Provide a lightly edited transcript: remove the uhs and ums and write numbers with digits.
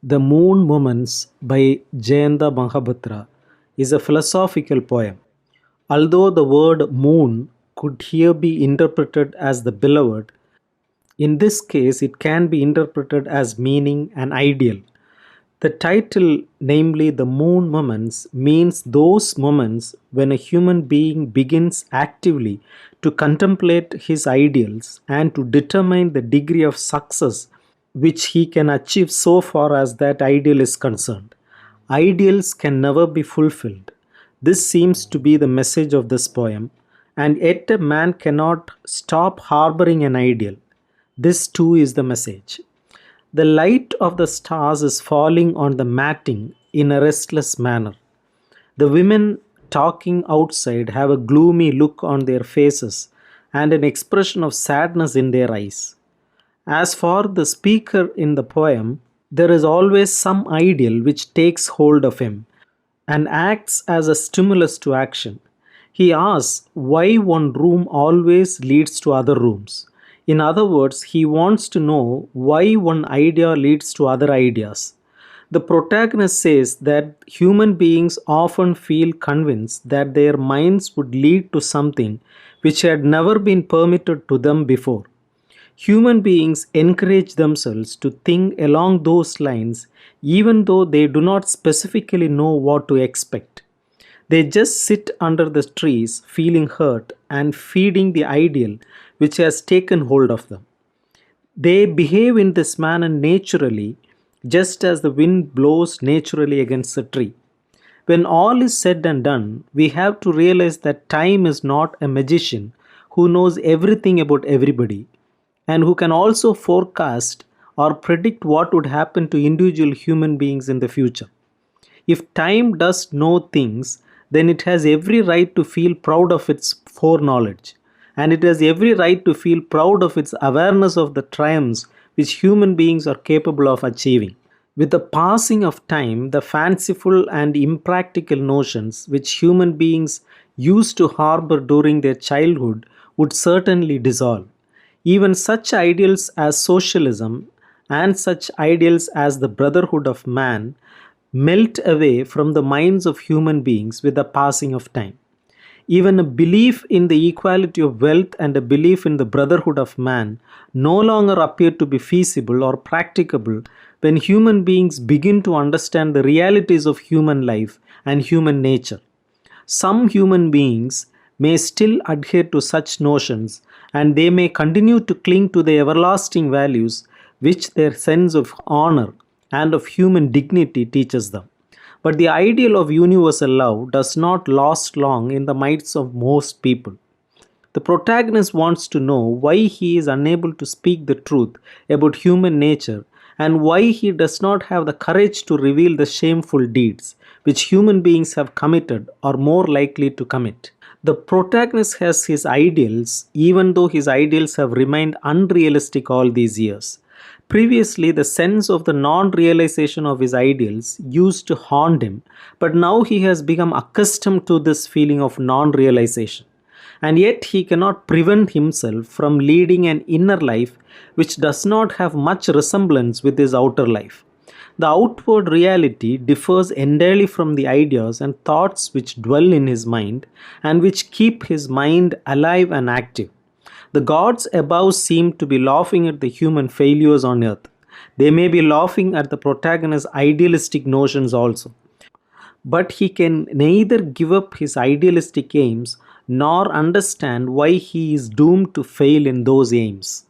The Moon Moments by Jayanta Mahapatra is a philosophical poem. Although the word moon could here be interpreted as the beloved, in this case it can be interpreted as meaning an ideal. The title, namely the moon moments, means those moments when a human being begins actively to contemplate his ideals and to determine the degree of success which he can achieve so far as that ideal is concerned. Ideals can never be fulfilled. This seems to be the message of this poem, and yet a man cannot stop harboring an ideal. This too is the message. The light of the stars is falling on the matting in a restless manner. The women talking outside have a gloomy look on their faces and an expression of sadness in their eyes. As for the speaker in the poem, there is always some ideal which takes hold of him and acts as a stimulus to action. He asks why one room always leads to other rooms. In other words, he wants to know why one idea leads to other ideas. The protagonist says that human beings often feel convinced that their minds would lead to something which had never been permitted to them before. Human beings encourage themselves to think along those lines even though they do not specifically know what to expect. They just sit under the trees feeling hurt and feeding the ideal which has taken hold of them. They behave in this manner naturally, just as the wind blows naturally against a tree. When all is said and done, we have to realize that time is not a magician who knows everything about everybody and who can also forecast or predict what would happen to individual human beings in the future. If time does know things, then it has every right to feel proud of its foreknowledge, and it has every right to feel proud of its awareness of the triumphs which human beings are capable of achieving. With the passing of time, the fanciful and impractical notions which human beings used to harbor during their childhood would certainly dissolve. Even such ideals as socialism and such ideals as the brotherhood of man melt away from the minds of human beings with the passing of time. Even a belief in the equality of wealth and a belief in the brotherhood of man no longer appear to be feasible or practicable when human beings begin to understand the realities of human life and human nature. Some human beings may still adhere to such notions and they may continue to cling to the everlasting values which their sense of honor and of human dignity teaches them. But the ideal of universal love does not last long in the minds of most people. The protagonist wants to know why he is unable to speak the truth about human nature and why he does not have the courage to reveal the shameful deeds which human beings have committed or more likely to commit. The protagonist has his ideals even though his ideals have remained unrealistic all these years. Previously, the sense of the non realization of his ideals used to haunt him, but now he has become accustomed to this feeling of non realization. And yet, he cannot prevent himself from leading an inner life which does not have much resemblance with his outer life. The outward reality differs entirely from the ideas and thoughts which dwell in his mind and which keep his mind alive and active. The gods above seem to be laughing at the human failures on earth. They may be laughing at the protagonist's idealistic notions also. But he can neither give up his idealistic aims nor understand why he is doomed to fail in those aims.